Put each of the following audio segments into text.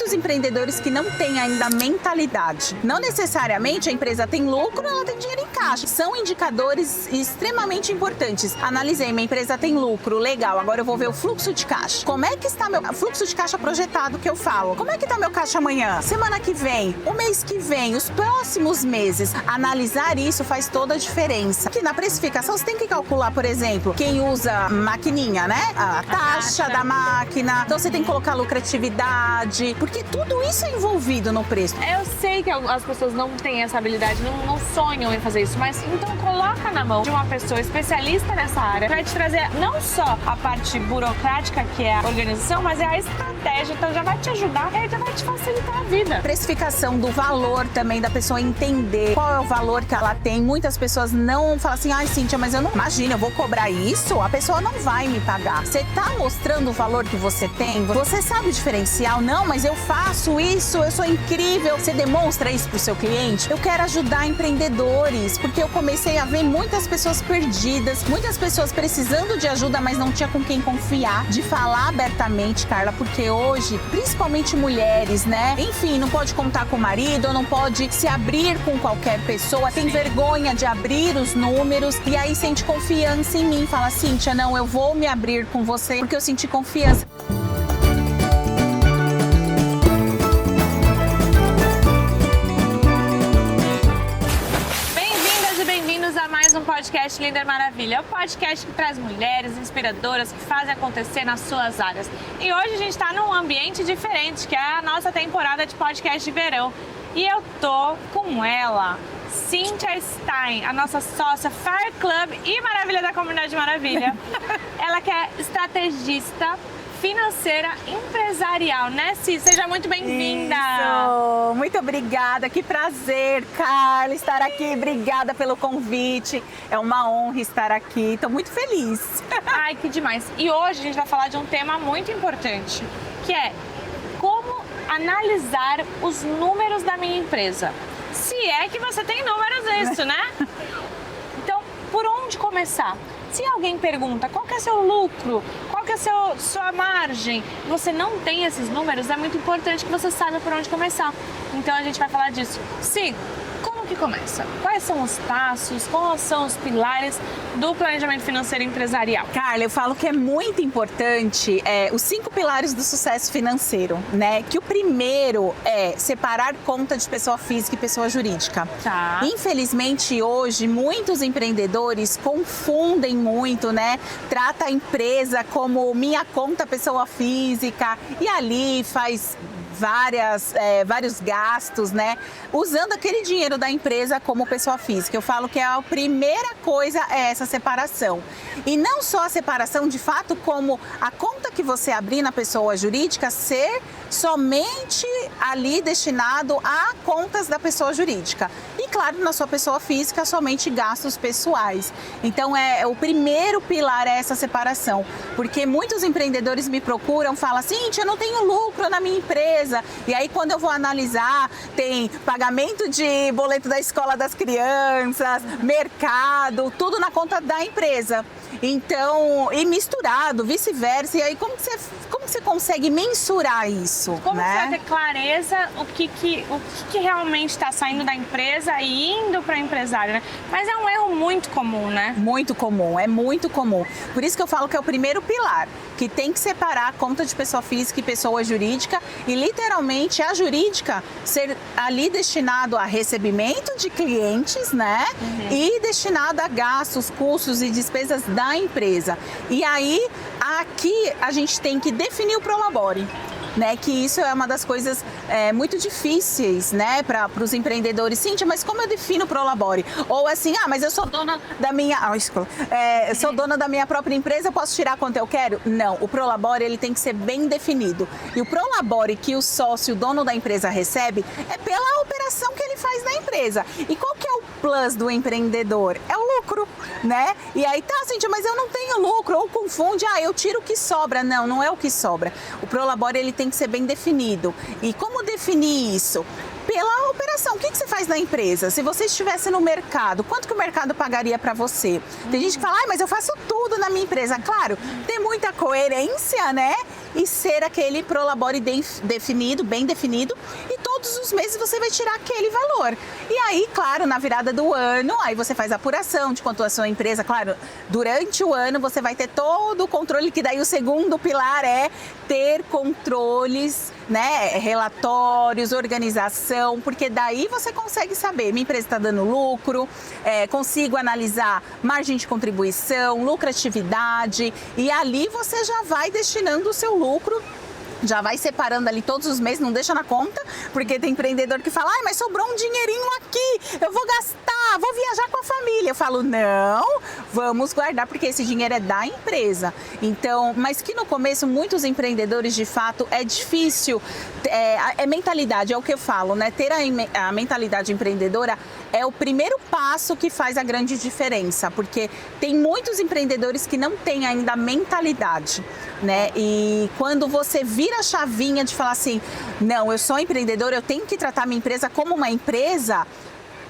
muitos empreendedores que não têm ainda a mentalidade. Não necessariamente a empresa tem lucro, ela tem dinheiro em caixa. São indicadores extremamente importantes. Analisei, minha empresa tem lucro, legal, agora eu vou ver o fluxo de caixa. Como é que está meu fluxo de caixa projetado que eu falo? Como é que está meu caixa amanhã? Semana que vem? O mês que vem? Os próximos meses? Analisar isso faz toda a diferença. Aqui na precificação você tem que calcular, por exemplo, quem usa maquininha, né? A taxa da máquina. Então você tem que colocar lucratividade, porque tudo isso é envolvido no preço. Eu sei que as pessoas não têm essa habilidade, não sonham em fazer isso, mas então coloca na mão de uma pessoa especialista nessa área, vai te trazer não só a parte burocrática, que é a organização, mas é a estratégia, então já vai te ajudar e já vai te facilitar a vida. Precificação do valor também, da pessoa entender qual é o valor que ela tem. Muitas pessoas não falam assim, ai Cíntia, mas eu não imagino, eu vou cobrar isso, a pessoa não vai me pagar. Você tá mostrando o valor que você tem, você sabe o diferencial, não, mas eu faço isso, eu sou incrível. Você demonstra isso pro seu cliente? Eu quero ajudar empreendedores, porque eu comecei a ver muitas pessoas perdidas, muitas pessoas precisando de ajuda, mas não tinha com quem confiar, de falar abertamente, Carla, porque hoje, principalmente mulheres, né? Enfim, não pode contar com o marido, não pode se abrir com qualquer pessoa, tem vergonha de abrir os números e aí sente confiança em mim, fala, Cíntia, não, eu vou me abrir com você porque eu senti confiança. A mais um podcast Líder Maravilha, o podcast que traz mulheres inspiradoras que fazem acontecer nas suas áreas. E hoje a gente está num ambiente diferente, que é a nossa temporada de podcast de verão. E eu tô com ela, Cíntia Stein, a nossa sócia Fire Club e Maravilha da Comunidade Maravilha. Ela que é estrategista financeira empresarial, né, Cí? Seja muito bem-vinda! Isso! Muito obrigada, que prazer, Carla, estar aqui. Obrigada pelo convite. É uma honra estar aqui, estou muito feliz. Ai, que demais! E hoje a gente vai falar de um tema muito importante, que é como analisar os números da minha empresa. Se é que você tem números isso, né? Então, por onde começar? Se alguém pergunta qual que é seu lucro, qual que é sua margem, você não tem esses números, é muito importante que você saiba por onde começar. Então a gente vai falar disso. Sim, como que começa? Quais são os passos, quais são os pilares do planejamento financeiro empresarial? Carla, eu falo que é muito importante os 5 pilares do sucesso financeiro, né? Que o primeiro é separar conta de pessoa física e pessoa jurídica. Tá. Infelizmente, hoje, muitos empreendedores confundem muito, né? Trata a empresa como minha conta pessoa física e ali faz vários gastos, né? Usando aquele dinheiro da empresa como pessoa física. Eu falo que a primeira coisa é essa separação. E não só a separação, de fato, como a conta que você abrir na pessoa jurídica ser somente ali destinado a contas da pessoa jurídica. E, claro, na sua pessoa física, somente gastos pessoais. Então, o primeiro pilar é essa separação. Porque muitos empreendedores me procuram, falam, Cíntia, eu não tenho lucro na minha empresa. E aí, quando eu vou analisar, tem pagamento de boleto da escola das crianças, mercado, tudo na conta da empresa. Então, e misturado, vice-versa. E aí, como que você consegue mensurar isso? Como né? você vai ter clareza o que realmente está saindo da empresa e indo para o empresário, né? Mas é um erro muito comum, né? Muito comum, é muito comum. Por isso que eu falo que é o primeiro pilar, que tem que separar a conta de pessoa física e pessoa jurídica e literalmente a jurídica ser ali destinado a recebimento de clientes, né? Uhum. E destinado a gastos, custos e despesas da empresa. E aí, aqui a gente tem que definir o Prolabore. Né, que isso é uma das coisas muito difíceis, né, para os empreendedores. Cíntia, mas como eu defino o Prolabore? Ou assim, mas eu sou dona da minha... sou dona da minha própria empresa, eu posso tirar quanto eu quero? Não, o Prolabore ele tem que ser bem definido. E o Prolabore que o sócio, o dono da empresa recebe, é pela operação que ele faz na empresa. E qual que é o plus do empreendedor? É o lucro, né? E aí, tá, Cíntia, mas eu não tenho lucro. Ou confunde, eu tiro o que sobra. Não, não é o que sobra. O Prolabore ele tem que ser bem definido. E como definir isso? Pela operação. O que você faz na empresa? Se você estivesse no mercado, quanto que o mercado pagaria para você? Tem gente que fala, mas eu faço tudo na minha empresa. Claro, tem muita coerência, né? e ser aquele Prolabore definido, bem definido, e todos os meses você vai tirar aquele valor. E aí, claro, na virada do ano, aí você faz a apuração de quanto a sua empresa, claro, durante o ano você vai ter todo o controle, que daí o segundo pilar é ter controles, né, relatórios, organização, porque daí você consegue saber, minha empresa está dando lucro, consigo analisar margem de contribuição, lucratividade, e ali você já vai destinando o seu lucro, já vai separando ali todos os meses, não deixa na conta, porque tem empreendedor que fala, ai, mas sobrou um dinheirinho aqui, eu vou gastar, vou viajar com a família. Eu falo, não, vamos guardar, porque esse dinheiro é da empresa. Então, mas que no começo, muitos empreendedores, de fato, é difícil, é mentalidade, é o que eu falo, né? Ter a mentalidade empreendedora é o primeiro passo que faz a grande diferença, porque tem muitos empreendedores que não têm ainda a mentalidade, né? E quando você vira a chavinha de falar assim, não, eu sou empreendedor, eu tenho que tratar minha empresa como uma empresa,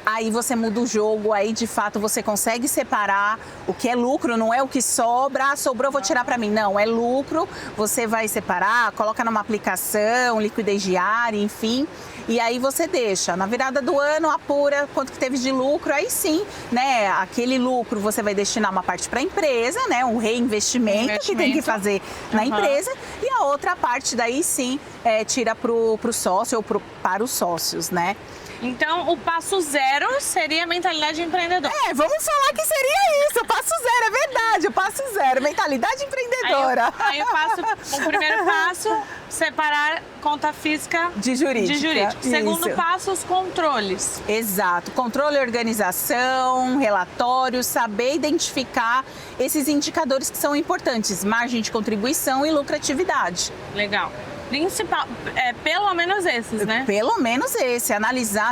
aí você muda o jogo, aí de fato você consegue separar o que é lucro, não é o que sobra, sobrou, vou tirar para mim. Não, é lucro, você vai separar, coloca numa aplicação, liquidez diária, enfim, e aí você deixa. Na virada do ano, apura quanto que teve de lucro, aí sim, né, aquele lucro você vai destinar uma parte para a empresa, né, um reinvestimento que tem que fazer na empresa, e a outra parte daí sim tira pro sócio ou para os sócios, né. Então, o passo zero seria a mentalidade empreendedora. Vamos falar que seria isso, o passo zero, é verdade, o passo zero, mentalidade empreendedora. Aí eu faço o primeiro passo, separar conta física de jurídica. Segundo passo, os controles. Exato, controle e organização, relatórios, saber identificar esses indicadores que são importantes, margem de contribuição e lucratividade. Legal. Principal, pelo menos esses, né? Pelo menos esse,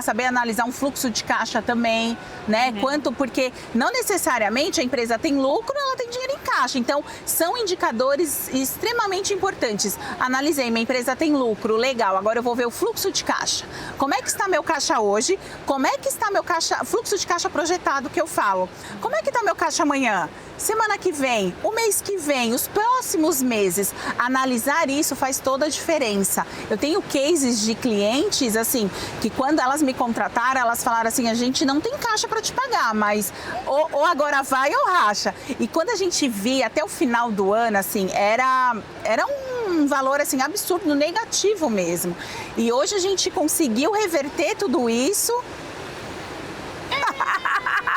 saber analisar um fluxo de caixa também, né? Quanto, porque não necessariamente a empresa tem lucro, ela tem dinheiro em caixa. Então, são indicadores extremamente importantes. Analisei, minha empresa tem lucro, legal, agora eu vou ver o fluxo de caixa. Como é que está meu caixa hoje? Como é que está meu fluxo de caixa projetado que eu falo? Como é que está meu caixa amanhã? Semana que vem, o mês que vem, os próximos meses, analisar isso faz toda a diferença. Eu tenho cases de clientes, assim, que quando elas me contrataram, elas falaram assim, a gente não tem caixa para te pagar, mas ou agora vai ou racha. E quando a gente via até o final do ano, assim, era um valor, assim, absurdo, negativo mesmo. E hoje a gente conseguiu reverter tudo isso.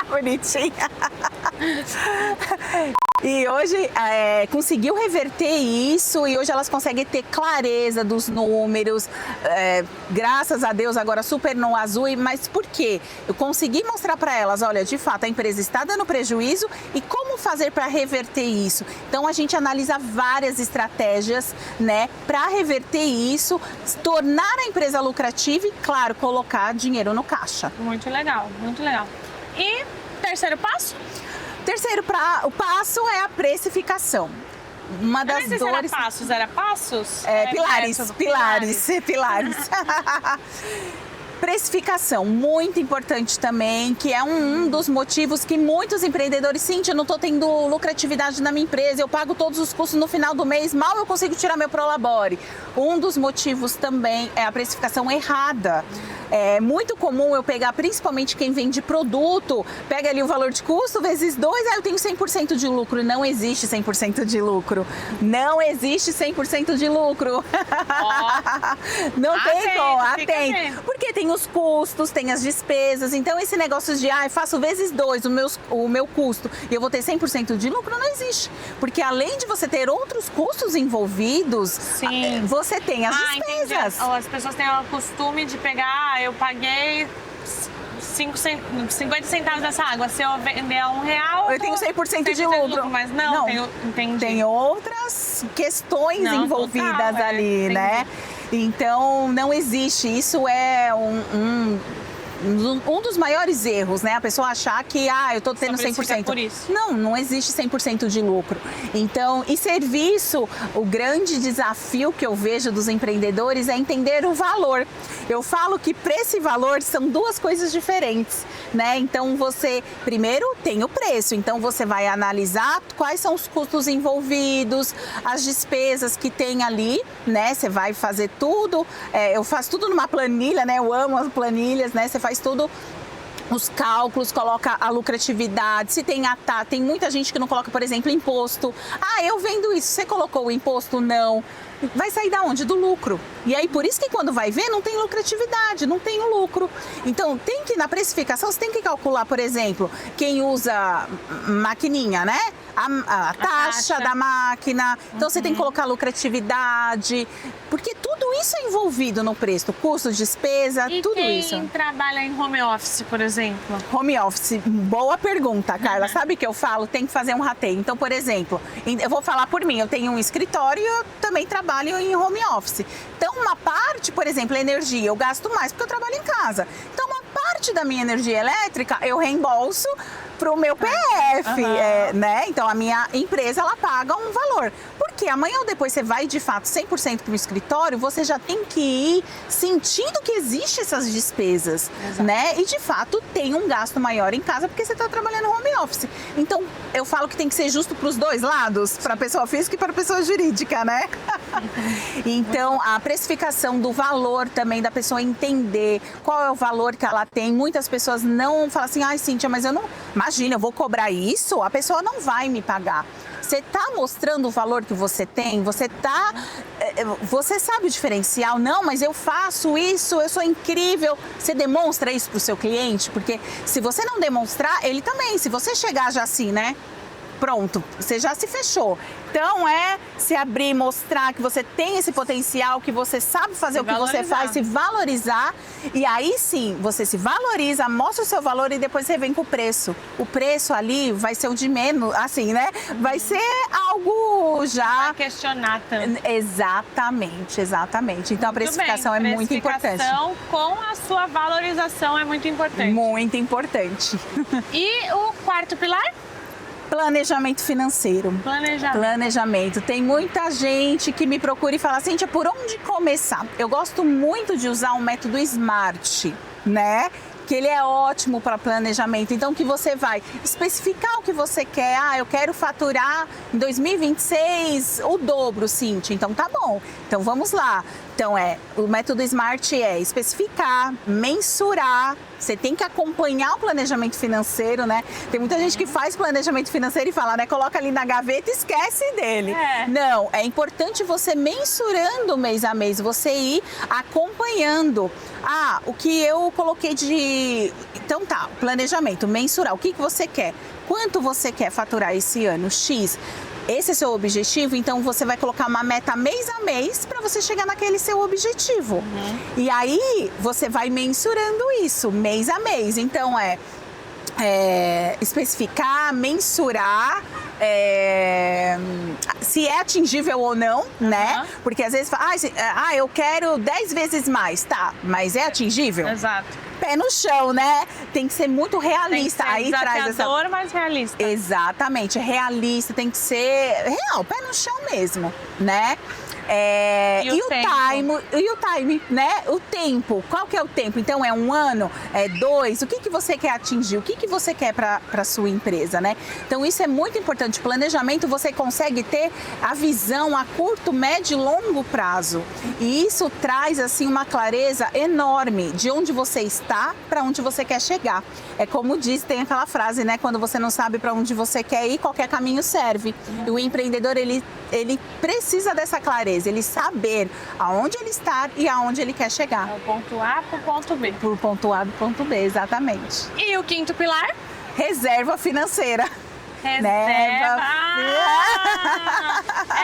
Bonitinha. E hoje conseguiu reverter isso e hoje elas conseguem ter clareza dos números, graças a Deus agora super no azul, mas por quê? Eu consegui mostrar para elas, olha, de fato a empresa está dando prejuízo e como fazer para reverter isso. Então a gente analisa várias estratégias, né, para reverter isso, tornar a empresa lucrativa e, claro, colocar dinheiro no caixa. Muito legal, muito legal. E terceiro passo? Terceiro passo é a precificação. Uma das dores... Era passos? Pilares. Precificação, muito importante também, que é um dos motivos que muitos empreendedores, Cíntia, eu não estou tendo lucratividade na minha empresa, eu pago todos os custos no final do mês, mal eu consigo tirar meu Prolabore. Um dos motivos também é a precificação errada. É muito comum eu pegar, principalmente quem vende produto, pega ali o valor de custo vezes 2, aí eu tenho 100% de lucro. Não existe 100% de lucro. Não existe 100% de lucro. Não tem como. Tem. Porque tem os custos, tem as despesas. Então, esse negócio de, faço vezes 2 o meu custo e eu vou ter 100% de lucro, não existe. Porque além de você ter outros custos envolvidos, sim, você tem as despesas. Entendi. As pessoas têm o costume de pegar, eu paguei 50 centavos dessa água, se eu vender a R$1, eu tenho 100% de lucro. Mas não. Tem outras questões envolvidas ali, né? Então, não existe. Isso é um dos maiores erros, né? A pessoa achar que, eu tô tendo 100%. Por isso. Não existe 100% de lucro. Então, e serviço, o grande desafio que eu vejo dos empreendedores é entender o valor. Eu falo que preço e valor são duas coisas diferentes, né? Então você primeiro tem o preço, então você vai analisar quais são os custos envolvidos, as despesas que tem ali, né? Você vai fazer tudo, eu faço tudo numa planilha, né? Eu amo as planilhas, né? Você faz tudo, os cálculos, coloca a lucratividade, se tem tem muita gente que não coloca, por exemplo, imposto. Ah, eu vendo isso, você colocou o imposto? Não. Vai sair da onde? Do lucro. E aí, por isso que quando vai ver, não tem lucratividade, não tem o lucro. Então, tem que, na precificação, você tem que calcular, por exemplo, quem usa maquininha, né? A taxa da máquina. Então, você tem que colocar lucratividade, porque tudo isso é envolvido no preço, custo, despesa, e tudo quem isso. trabalha em home office, por exemplo? Home office, boa pergunta, Carla. Sabe o que eu falo? Tem que fazer um rateio. Então, por exemplo, eu vou falar por mim, eu tenho um escritório e eu também trabalho em home office. Então, uma parte, por exemplo, energia, eu gasto mais porque eu trabalho em casa. Então, uma parte da minha energia elétrica eu reembolso para o meu PF, né? Então, a minha empresa, ela paga um valor. Porque amanhã ou depois você vai, de fato, 100% para o escritório, você já tem que ir sentindo que existem essas despesas, né? E, de fato, tem um gasto maior em casa porque você está trabalhando no home office. Então, eu falo que tem que ser justo para os dois lados, para a pessoa física e para a pessoa jurídica, né? Então, a precificação do valor também, da pessoa entender qual é o valor que ela tem. Muitas pessoas não falam assim, ai, Cíntia, mas eu não... Imagina, eu vou cobrar isso, a pessoa não vai me pagar. Você está mostrando o valor que você tem, você sabe o diferencial, não, mas eu faço isso, eu sou incrível. Você demonstra isso para o seu cliente, porque se você não demonstrar, ele também, se você chegar já assim, né? Pronto, você já se fechou. Então se abrir, mostrar que você tem esse potencial, que você sabe fazer o que você faz, se valorizar. E aí sim, você se valoriza, mostra o seu valor e depois você vem com o preço. O preço ali vai ser o de menos, assim, né? Vai ser algo já... Vai questionar tanto. Exatamente, exatamente. Então a precificação é muito importante. Precificação com a sua valorização é muito importante. Muito importante. E o quarto pilar? Planejamento financeiro. Planejamento. Tem muita gente que me procura e fala, Cíntia, por onde começar? Eu gosto muito de usar um método SMART, né? Que ele é ótimo para planejamento. Então, que você vai especificar o que você quer. Ah, eu quero faturar em 2026 o dobro, Cíntia. Então, tá bom. Então, vamos lá. Então, o método SMART é especificar, mensurar. Você tem que acompanhar o planejamento financeiro, né? Tem muita gente que faz planejamento financeiro e fala, né? Coloca ali na gaveta e esquece dele. Não, é importante você mensurando mês a mês, você ir acompanhando. Ah, o que eu coloquei de... Então tá, planejamento, mensurar. O que você quer? Quanto você quer faturar esse ano? X. Esse é seu objetivo, então você vai colocar uma meta mês a mês para você chegar naquele seu objetivo. E aí você vai mensurando isso mês a mês. Então especificar, mensurar, se é atingível ou não, né? Porque às vezes fala, eu quero 10 vezes mais, tá? Mas é atingível? Exato. Pé no chão, né? Tem que ser muito realista. Tem que ser desafiador, mas realista. Exatamente, realista, tem que ser real, pé no chão mesmo, né? E o time, né? O tempo, qual que é o tempo? Então, é 1 ano? É 2? O que você quer atingir? O que você quer para a sua empresa, né? Então, isso é muito importante. Planejamento, você consegue ter a visão a curto, médio e longo prazo. E isso traz, assim, uma clareza enorme de onde você está para onde você quer chegar. É como diz, tem aquela frase, né? Quando você não sabe para onde você quer ir, qualquer caminho serve. E o empreendedor, ele precisa dessa clareza. Ele saber aonde ele está e aonde ele quer chegar. É o ponto A para o ponto B. Pro ponto A para o ponto B, exatamente. E o quinto pilar? Reserva financeira. Reserva.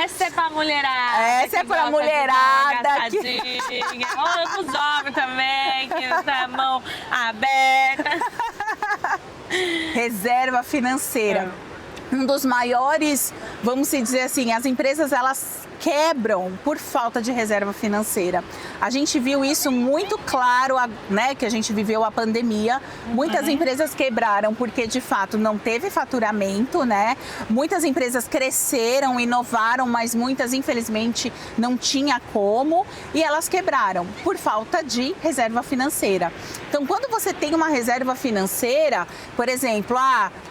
Essa é pra mulherada. Essa é pra mulherada. Ou os homens também, que tá a mão aberta. Reserva financeira. Um dos maiores vamos se dizer assim, as empresas elas quebram por falta de reserva financeira. A gente viu isso muito claro, né, que a gente viveu a pandemia. Muitas empresas quebraram porque de fato não teve faturamento, né? Muitas empresas cresceram, inovaram, mas muitas infelizmente não tinha como e elas quebraram por falta de reserva financeira. Então, quando você tem uma reserva financeira, por exemplo,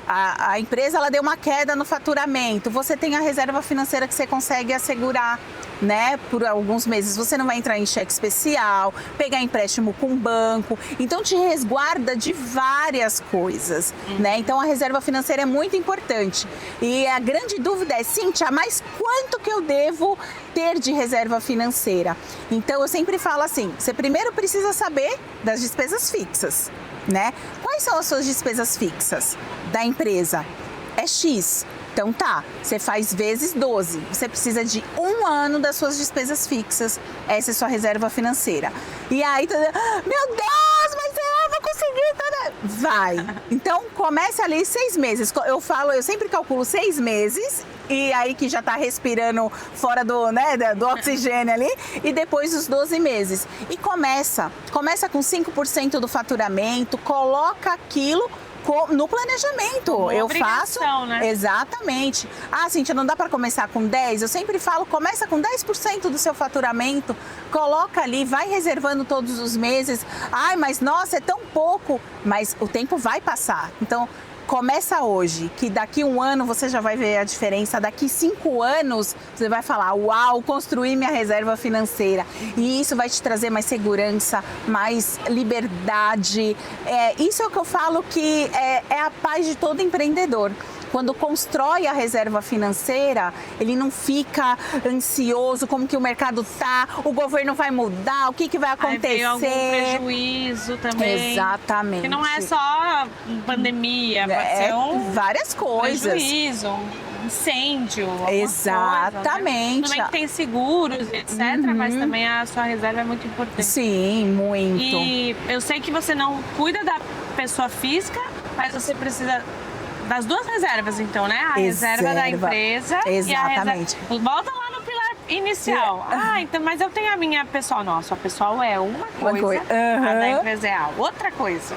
a empresa ela deu uma queda no faturamento, você tem a reserva financeira que você consegue assegurar, né, por alguns meses. Você não vai entrar em cheque especial, pegar empréstimo com o banco, então te resguarda de várias coisas, né? Então a reserva financeira é muito importante. E a grande dúvida é, Cíntia, mas quanto que eu devo ter de reserva financeira? Então eu sempre falo assim, você primeiro precisa saber das despesas fixas, né? Quais são as suas despesas fixas da empresa? É X. Então tá, você faz vezes 12. Você precisa de 1 ano das suas despesas fixas. Essa é a sua reserva financeira. E aí, meu Deus, mas eu vou conseguir. Vai. Então comece ali 6 meses. Eu sempre calculo 6 meses. E aí que já tá respirando fora do, né, do oxigênio ali. E depois os 12 meses. E começa com 5% do faturamento. Coloca aquilo no planejamento. Uma eu obrigação, faço, né? Exatamente. Cíntia, não dá para começar com 10? Eu sempre falo, começa com 10% do seu faturamento, coloca ali, vai reservando todos os meses. Ai, mas nossa, é tão pouco. Mas o tempo vai passar. Então, começa hoje, que daqui 1 ano você já vai ver a diferença. Daqui 5 anos você vai falar, uau, construí minha reserva financeira. E isso vai te trazer mais segurança, mais liberdade. Isso é o que eu falo que é a paz de todo empreendedor. Quando constrói a reserva financeira, ele não fica ansioso, como que o mercado tá, o governo vai mudar, o que vai acontecer. Aí veio algum prejuízo também. Exatamente. Que não é só pandemia, pode ser várias coisas. Prejuízo, incêndio, exatamente. Coisa, né? Também que tem seguros, etc, mas também a sua reserva é muito importante. Sim, muito. E eu sei que você não cuida da pessoa física, mas você precisa das duas reservas, então, né? A reserva da empresa. Exatamente. E a reserva. Volta lá no pilar inicial. Então, mas eu tenho a minha pessoal. Nossa, a pessoal é uma coisa, a da empresa é a outra coisa.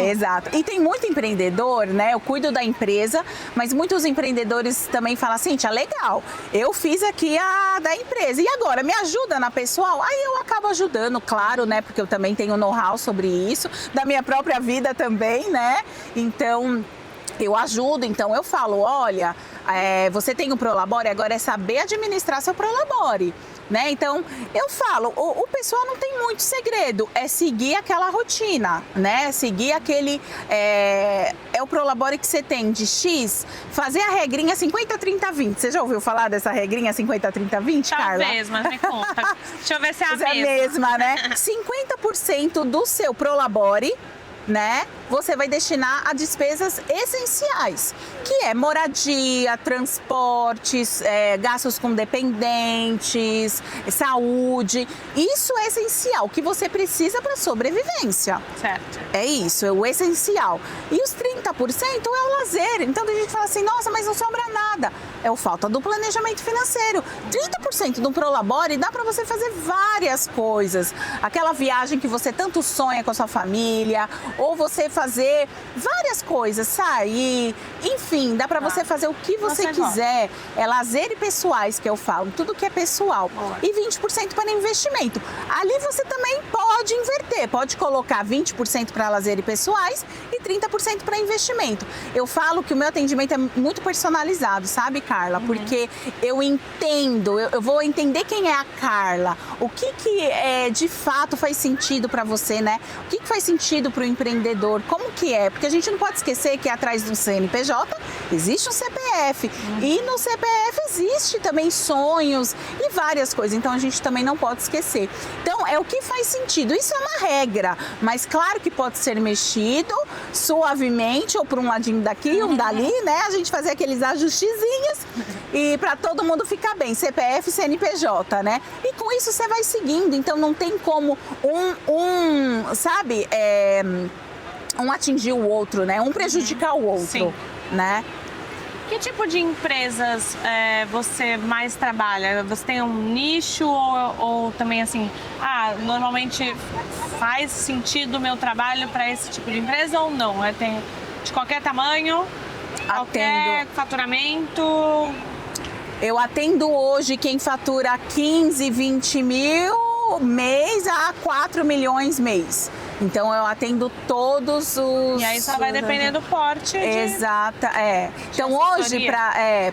Exato. E tem muito empreendedor, né? Eu cuido da empresa, mas muitos empreendedores também falam assim, Cíntia, legal, eu fiz aqui a da empresa. E agora, me ajuda na pessoal? Aí eu acabo ajudando, claro, né? Porque eu também tenho know-how sobre isso, da minha própria vida também, né? Então eu ajudo, então eu falo, olha, você tem o Prolabore, agora é saber administrar seu Prolabore, né? Então, eu falo, o pessoal não tem muito segredo, é seguir aquela rotina, né? Seguir aquele, é o Prolabore que você tem de X, fazer a regrinha 50, 30, 20. Você já ouviu falar dessa regrinha 50, 30, 20, Carla? Talvez, mas me conta. Deixa eu ver se é a mesma. É a mesma, né? 50% do seu Prolabore, né, você vai destinar a despesas essenciais, que é moradia, transportes, gastos com dependentes, saúde. Isso é essencial, que você precisa para sobrevivência. Certo. É isso, é o essencial. E os 30% é o lazer. Então a gente fala assim, nossa, mas não sobra nada. É o falta do planejamento financeiro. 30% do Prolabore dá para você fazer várias coisas. Aquela viagem que você tanto sonha com a sua família, ou você fazer várias coisas, sair, enfim, dá para você fazer o que você quiser. É lazer e pessoais que eu falo, tudo que é pessoal. Boa. E 20% para investimento. Ali você também pode inverter, pode colocar 20% para lazer e pessoais e 30% para investimento. Eu falo que o meu atendimento é muito personalizado, sabe, Carla? Porque eu entendo, eu vou entender quem é a Carla, o que de fato faz sentido para você, né? O que faz sentido para o empreendedor, como que é? Porque a gente não pode esquecer que atrás do CNPJ existe um CPF e no CPF existe também sonhos e várias coisas, então a gente também não pode esquecer. Então é o que faz sentido, isso é uma regra, mas claro que pode ser mexido suavemente ou por um ladinho daqui, um dali, né? A gente fazer aqueles ajustezinhos e para todo mundo ficar bem, CPF, CNPJ, né? E com isso você vai seguindo, então não tem como sabe, um atingir o outro, né? Um prejudicar o outro, Sim. né? Que tipo de empresas você mais trabalha? Você tem um nicho ou também assim, normalmente faz sentido o meu trabalho para esse tipo de empresa ou não? Tem de qualquer tamanho, qualquer faturamento? Eu atendo hoje quem fatura 15, 20 mil mês a 4 milhões mês. Então eu atendo todos os... E aí só vai depender do porte. Exata, Então hoje,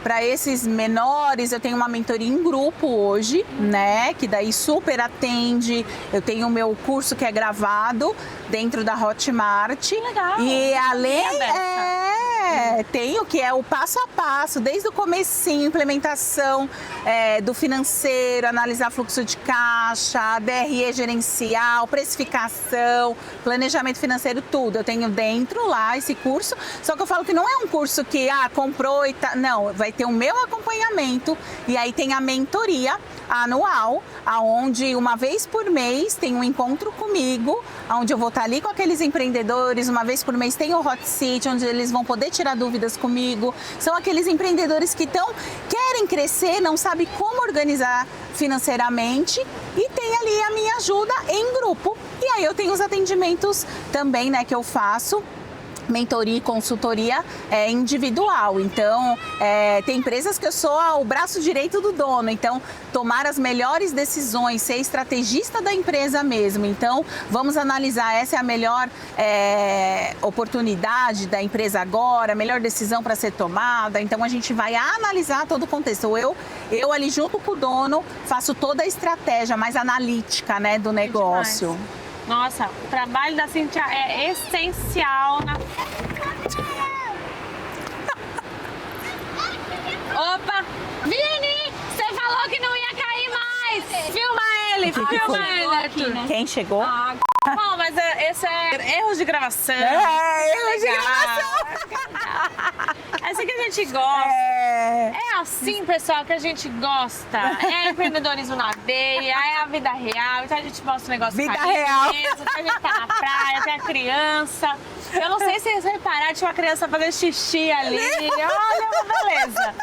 para esses menores, eu tenho uma mentoria em grupo hoje, né? Que daí super atende. Eu tenho o meu curso que é gravado dentro da Hotmart. Legal. E além... tenho que é o passo a passo, desde o comecinho, implementação do financeiro, analisar fluxo de caixa, DRE gerencial, precificação, planejamento financeiro, tudo. Eu tenho dentro lá esse curso, só que eu falo que não é um curso que comprou e tá, não, vai ter o meu acompanhamento e aí tem a mentoria anual, aonde uma vez por mês tem um encontro comigo, onde eu vou estar ali com aqueles empreendedores, uma vez por mês tem o Hot Seat, onde eles vão poder tirar dúvidas comigo. São aqueles empreendedores que querem crescer, não sabem como organizar financeiramente e tem ali a minha ajuda em grupo. E aí eu tenho os atendimentos também, né, que eu faço. Mentoria e consultoria individual. Então, tem empresas que eu sou o braço direito do dono. Então, tomar as melhores decisões, ser estrategista da empresa mesmo. Então, vamos analisar, essa é a melhor oportunidade da empresa agora, a melhor decisão para ser tomada. Então, a gente vai analisar todo o contexto. Eu ali junto com o dono, faço toda a estratégia mais analítica, né, do negócio. Nossa, o trabalho da Cíntia é essencial na... Opa! Vini, você falou que não ia cair mais! Filma ele, filma ele! Quem chegou? Bom, mas esse é erros de gravação. Erros de gravação! É assim que a gente gosta. É assim, pessoal, que a gente gosta. É empreendedorismo na veia, é a vida real. Então a gente mostra o negócio vida real. mesmo, a gente tá na praia, tem a criança. Eu não sei se vocês repararam, tinha uma criança fazendo xixi ali. Olha, uma beleza.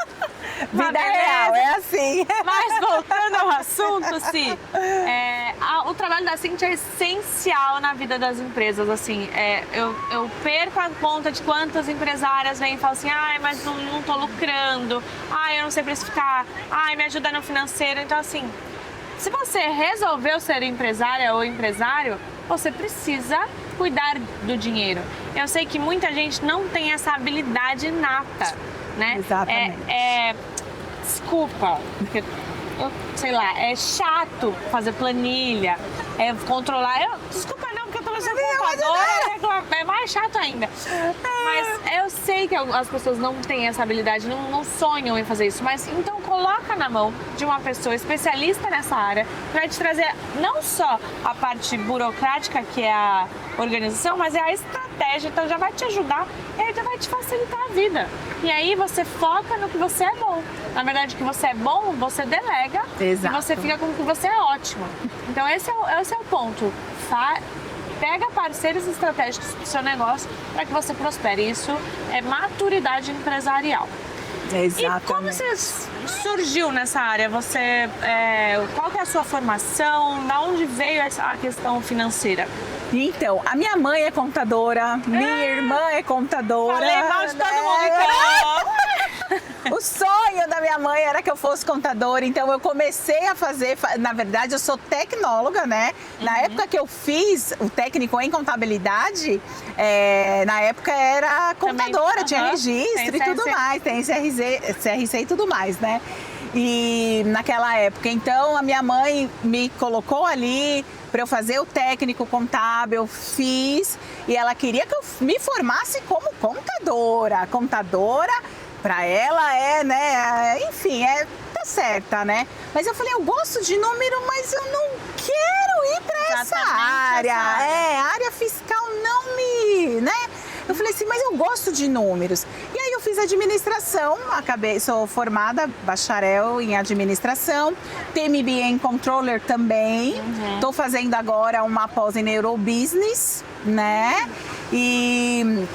Vida real, é assim. Mas voltando ao assunto, Si, o trabalho da Cíntia é essencial na vida das empresas. Assim, eu perco a conta de quantas empresárias vêm e falam assim, mas não tô lucrando, eu não sei precificar, me ajuda no financeiro. Então, assim, se você resolveu ser empresária ou empresário, você precisa cuidar do dinheiro. Eu sei que muita gente não tem essa habilidade inata, né? Exatamente. Desculpa, porque sei lá, é chato fazer planilha, controlar. Desculpa não, porque eu tô no seu computador, é mais chato ainda. Mas eu sei que as pessoas não têm essa habilidade, não sonham em fazer isso. Mas então coloca na mão de uma pessoa especialista nessa área, que vai te trazer não só a parte burocrática, que é a organização, mas é a estratégia. Então já vai te ajudar e aí já vai te facilitar a vida. E aí você foca no que você é bom. Na verdade, o que você é bom, você delega. Exato. E você fica com o que você é ótimo. Então esse é o ponto. Pega parceiros estratégicos para o seu negócio para que você prospere. Isso é maturidade empresarial. Exatamente. E como você surgiu nessa área? Qual que é a sua formação? Da onde veio a questão financeira? Então, a minha mãe é contadora, minha irmã é contadora. Falei mal de todo mundo, então. O sonho da minha mãe era que eu fosse contadora, então eu comecei a fazer, na verdade eu sou tecnóloga, né? Na época que eu fiz o técnico em contabilidade, na época era contadora, tinha registro e tudo mais, tem CRC e tudo mais, né? E naquela época, então a minha mãe me colocou ali para eu fazer o técnico contábil, eu fiz, e ela queria que eu me formasse como contadora. Contadora, para ela né, enfim, tá certa, né? Mas eu falei, eu gosto de número, mas eu não quero ir para essa área. A área fiscal não me, né? Eu falei assim, mas eu gosto de números. E aí eu fiz administração, sou formada, bacharel em administração, tenho MBA em controller também. Estou fazendo agora uma pós em neurobusiness, né? E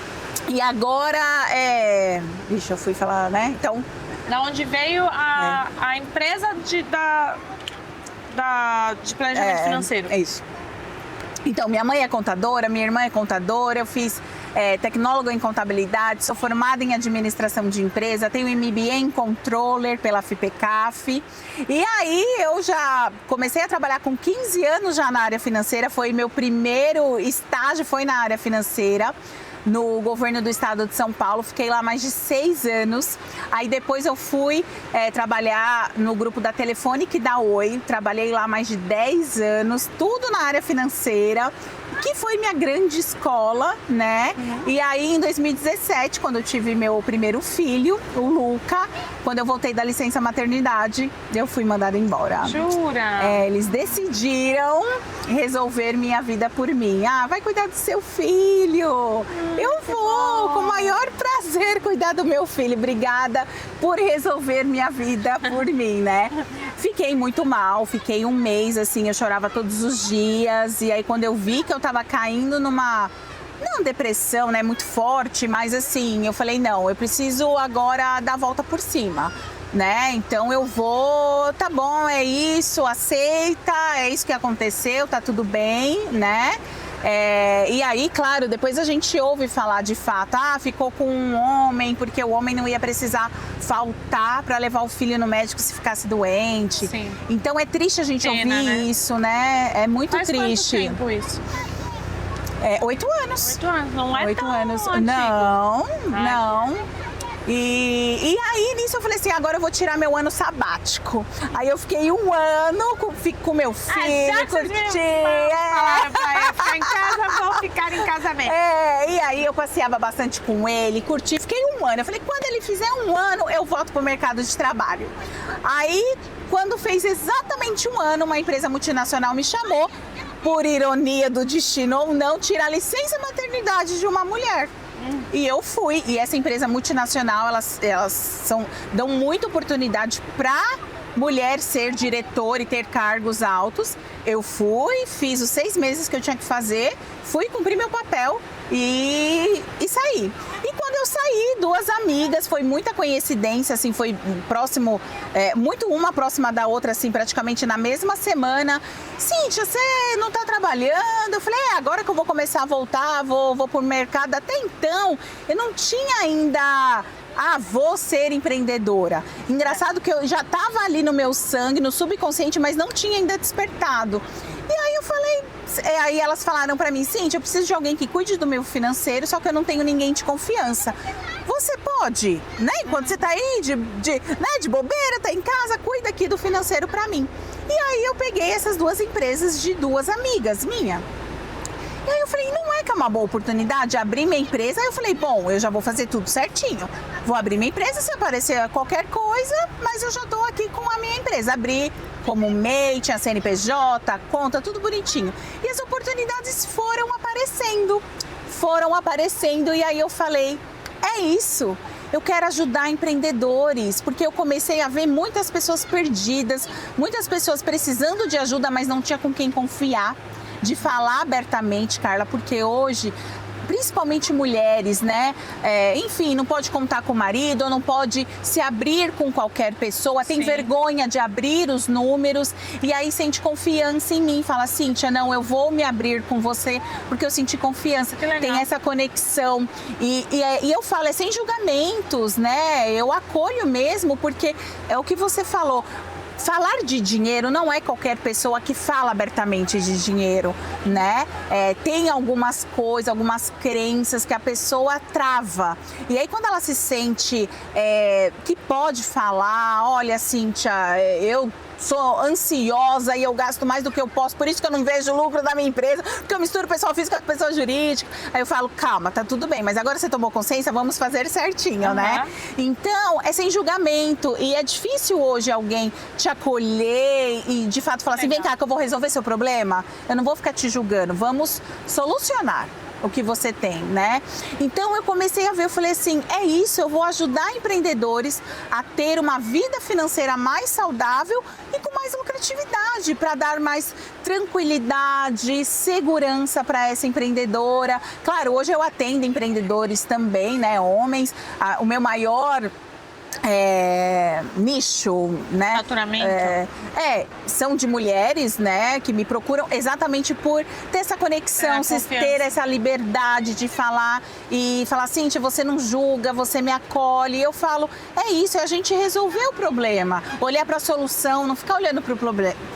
E agora, eu fui falar, né? Então... Da onde veio a empresa de planejamento financeiro. É isso. Então, minha mãe é contadora, minha irmã é contadora, eu fiz tecnóloga em contabilidade, sou formada em administração de empresa, tenho MBA em controller pela FIPECAF. E aí eu já comecei a trabalhar com 15 anos já na área financeira, foi meu primeiro estágio, foi na área financeira. No governo do estado de São Paulo, fiquei lá mais de 6 anos. Aí depois eu fui trabalhar no grupo da Telefônica e da Oi, trabalhei lá mais de 10 anos, tudo na área financeira, que foi minha grande escola, né? E aí em 2017, quando eu tive meu primeiro filho, o Luca, quando eu voltei da licença maternidade, eu fui mandada embora. Jura? Eles decidiram resolver minha vida por mim. Ah, vai cuidar do seu filho. Eu vou, com o maior prazer, cuidar do meu filho. Obrigada por resolver minha vida por mim, né? Fiquei muito mal, fiquei um mês, assim, eu chorava todos os dias. E aí, quando eu vi que eu tava caindo numa... não depressão, né, muito forte, mas assim, eu falei, não, eu preciso agora dar a volta por cima, né? Então eu vou, tá bom, é isso, aceita, é isso que aconteceu, tá tudo bem, né? E aí, claro, depois a gente ouve falar de fato, ficou com um homem, porque o homem não ia precisar faltar para levar o filho no médico se ficasse doente. Sim. Então é triste a gente ouvir isso, né? É muito triste. Faz quanto tempo isso? 8 anos. 8 anos, não é 8 tão anos. antigo. Não. E aí, nisso, eu falei assim, agora eu vou tirar meu ano sabático. Aí eu fiquei um ano com meu filho, curti. Falaram pra eu ficar em casa, vou ficar em casa mesmo. E aí eu passeava bastante com ele, curti. Fiquei um ano. Eu falei, quando ele fizer um ano, eu volto pro mercado de trabalho. Aí, quando fez exatamente um ano, uma empresa multinacional me chamou, por ironia do destino ou não, tirar a licença maternidade de uma mulher. E eu fui. E essa empresa multinacional, elas dão muita oportunidade para mulher ser diretora e ter cargos altos. Eu fui, fiz os 6 meses que eu tinha que fazer, fui cumprir meu papel e saí. E quando eu saí, 2 amigas, foi muita coincidência, assim, foi próximo, muito uma próxima da outra, assim, praticamente na mesma semana. Cíntia, você não tá trabalhando? Eu falei, agora que eu vou começar a voltar, vou pro mercado. Até então, eu não tinha ainda... vou ser empreendedora. Engraçado que eu já estava ali no meu sangue, no subconsciente, mas não tinha ainda despertado. E aí eu falei, aí elas falaram pra mim, Cíntia, eu preciso de alguém que cuide do meu financeiro, só que eu não tenho ninguém de confiança. Você pode, né? Enquanto você tá aí de bobeira, tá em casa, cuida aqui do financeiro pra mim. E aí eu peguei essas 2 empresas de 2 amigas minhas. E aí eu falei, não é que é uma boa oportunidade abrir minha empresa? Aí eu falei, bom, eu já vou fazer tudo certinho. Vou abrir minha empresa, se aparecer qualquer coisa, mas eu já estou aqui com a minha empresa. Abri como MEI, tinha CNPJ, conta, tudo bonitinho. E as oportunidades foram aparecendo e aí eu falei, é isso. Eu quero ajudar empreendedores, porque eu comecei a ver muitas pessoas perdidas, muitas pessoas precisando de ajuda, mas não tinha com quem confiar. De falar abertamente, Carla, porque hoje, principalmente mulheres, né? Enfim, não pode contar com o marido, ou não pode se abrir com qualquer pessoa, tem vergonha de abrir os números e aí sente confiança em mim. Fala, Cíntia, não, eu vou me abrir com você porque eu senti confiança. Tem essa conexão. E eu falo, sem julgamentos, né? Eu acolho mesmo, porque é o que você falou. Falar de dinheiro não é qualquer pessoa que fala abertamente de dinheiro, né? Tem algumas coisas, algumas crenças que a pessoa trava. E aí quando ela se sente que pode falar, olha, Cíntia, eu sou ansiosa e eu gasto mais do que eu posso, por isso que eu não vejo lucro da minha empresa, porque eu misturo pessoa física com pessoa jurídica. Aí eu falo, calma, tá tudo bem, mas agora você tomou consciência, vamos fazer certinho, né? Então, é sem julgamento e é difícil hoje alguém te acolher e de fato falar assim, vem cá que eu vou resolver seu problema, eu não vou ficar te julgando, vamos solucionar. o que você tem, né? Então eu comecei a ver, eu falei assim, é isso, eu vou ajudar empreendedores a ter uma vida financeira mais saudável e com mais lucratividade, para dar mais tranquilidade, segurança para essa empreendedora. Claro, hoje eu atendo empreendedores também, né, homens. O meu maior nicho, né? Faturamento. São de mulheres, né, que me procuram exatamente por ter essa conexão, ter essa liberdade de falar e falar, Cíntia, você não julga, você me acolhe. E eu falo, é isso, é a gente resolver o problema, olhar para a solução, não ficar olhando para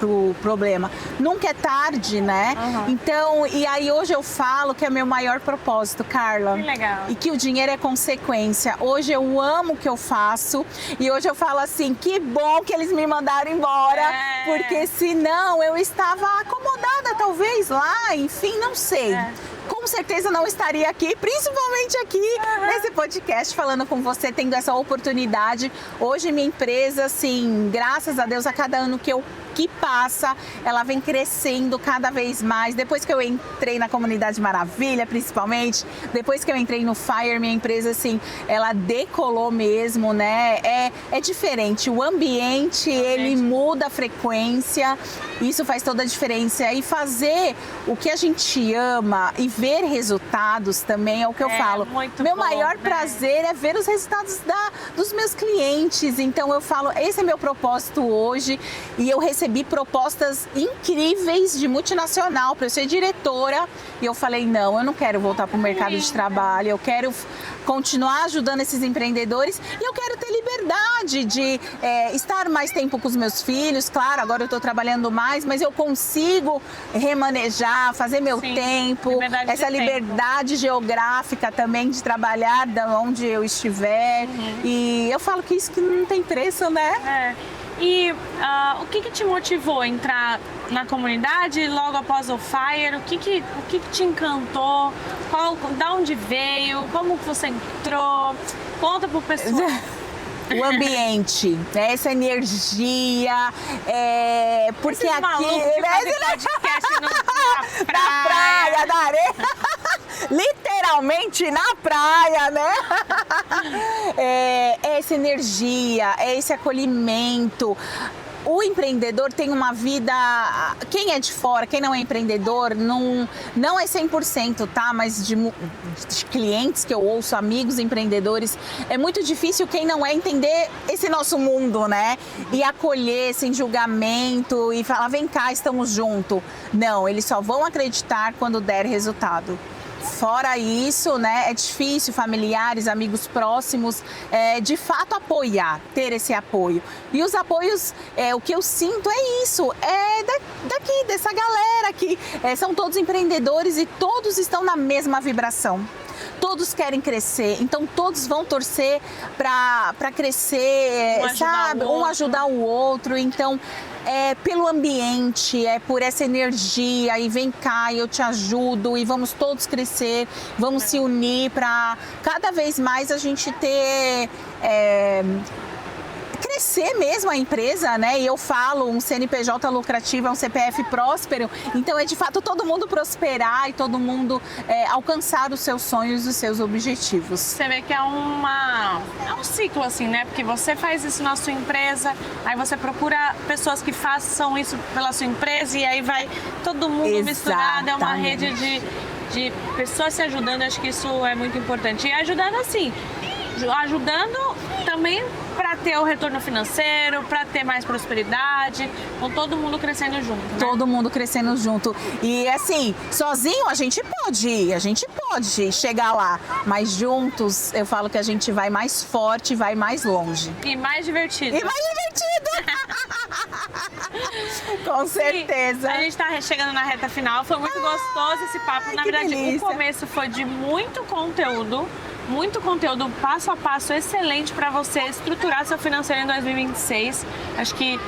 o problema. Nunca é tarde, né? Então, e aí hoje eu falo que é meu maior propósito, Carla. Que legal. E que o dinheiro é consequência. Hoje eu amo o que eu faço. E hoje eu falo assim, que bom que eles me mandaram embora, porque senão eu estava acomodada talvez lá, enfim, não sei. Com certeza não estaria aqui, principalmente aqui nesse podcast, falando com você, tendo essa oportunidade. Hoje minha empresa, assim, graças a Deus, a cada ano que passa, ela vem crescendo cada vez mais. Depois que eu entrei na Comunidade Maravilha, principalmente, depois que eu entrei no Fire, minha empresa, assim, ela decolou mesmo, né? É diferente. O ambiente, ele muda a frequência, isso faz toda a diferença. E fazer o que a gente ama e ver resultados também é o que eu falo. Meu maior prazer é ver os resultados dos meus clientes. Então eu falo, esse é meu propósito hoje. E eu recebi propostas incríveis de multinacional para eu ser diretora. E eu falei, não, eu não quero voltar para o mercado de trabalho. Eu quero continuar ajudando esses empreendedores e eu quero ter liberdade de estar mais tempo com os meus filhos. Claro, agora eu estou trabalhando mais, mas eu consigo remanejar, fazer meu tempo, essa liberdade geográfica também de trabalhar de onde eu estiver. E eu falo que isso que não tem preço, né? E o que te motivou a entrar na comunidade logo após o Fire? O que te encantou? Da onde veio? Como você entrou? Conta pro pessoal. O ambiente, essa energia, porque esses aqui... podcast na praia, na areia. Literalmente na praia, né? Essa energia, esse acolhimento. O empreendedor tem uma vida... Quem é de fora, quem não é empreendedor, não é 100%, tá? Mas de clientes que eu ouço, amigos empreendedores, é muito difícil quem não é entender esse nosso mundo, né? E acolher sem julgamento e falar, vem cá, estamos juntos. Não, eles só vão acreditar quando der resultado. Fora isso, né, é difícil familiares, amigos próximos, de fato apoiar, ter esse apoio. E os apoios, o que eu sinto é isso, daqui, dessa galera aqui. São todos empreendedores e todos estão na mesma vibração. Todos querem crescer, então todos vão torcer para crescer, sabe? Um ajudar o outro. Então, pelo ambiente, por essa energia, e vem cá, eu te ajudo, e vamos todos crescer, vamos se unir para cada vez mais a gente ter... crescer mesmo a empresa, né? E eu falo, um CNPJ lucrativo é um CPF próspero, então é de fato todo mundo prosperar e todo mundo alcançar os seus sonhos e os seus objetivos. Você vê que é um ciclo assim, né? Porque você faz isso na sua empresa, aí você procura pessoas que façam isso pela sua empresa e aí vai todo mundo misturado, é uma rede de pessoas se ajudando. Acho que isso é muito importante. E ajudando assim, ajudando também para ter o retorno financeiro, para ter mais prosperidade, com todo mundo crescendo junto, né? Todo mundo crescendo junto. E assim, sozinho a gente pode ir, a gente pode chegar lá, mas juntos eu falo que a gente vai mais forte, vai mais longe. E mais divertido. E mais divertido! Com certeza. A gente está chegando na reta final, foi muito gostoso esse papo. Na verdade, o começo foi de muito conteúdo passo a passo excelente para você estruturar seu financeiro em 2026. Acho que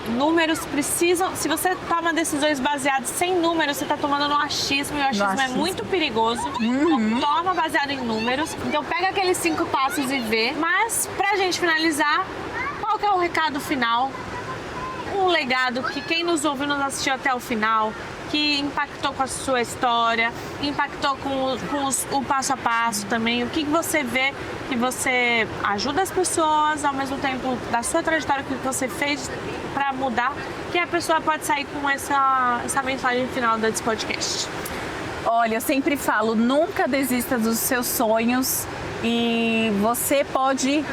números precisam... Se você toma decisões baseadas sem números, você está tomando no achismo, e o achismo é muito perigoso. Então, toma baseado em números. Então, pega aqueles 5 passos e vê. Mas, pra gente finalizar, qual que é o recado final? Um legado que quem nos ouviu, nos assistiu até o final, que impactou com a sua história, impactou com o passo a passo também? O que você vê que você ajuda as pessoas, ao mesmo tempo da sua trajetória, o que você fez para mudar, que a pessoa pode sair com essa mensagem final desse podcast? Olha, eu sempre falo, nunca desista dos seus sonhos e você pode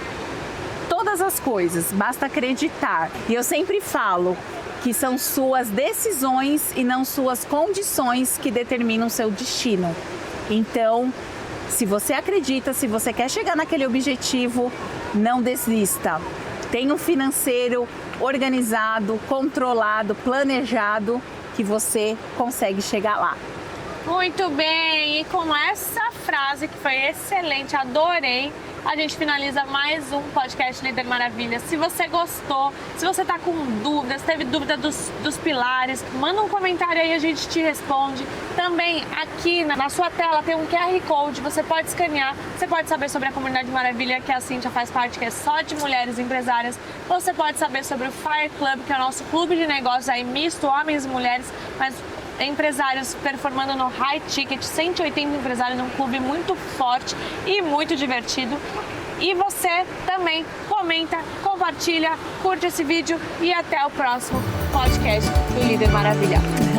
todas as coisas, basta acreditar. E eu sempre falo que são suas decisões e não suas condições que determinam seu destino. Então, se você acredita, se você quer chegar naquele objetivo, não desista. Tenha um financeiro organizado, controlado, planejado, que você consegue chegar lá. Muito bem, e com essa frase que foi excelente, adorei, a gente finaliza mais um podcast Líder Maravilha. Se você gostou, se você tá com dúvidas, teve dúvida dos pilares, manda um comentário aí, a gente te responde. Também aqui na sua tela tem um QR Code, você pode escanear, você pode saber sobre a Comunidade Maravilha, que a Cíntia faz parte, que é só de mulheres empresárias. Você pode saber sobre o Fire Club, que é o nosso clube de negócios aí misto, homens e mulheres, mas empresários performando no high ticket, 180 empresários num clube muito forte e muito divertido. E você também comenta, compartilha, curte esse vídeo e até o próximo podcast do Líder Maravilha.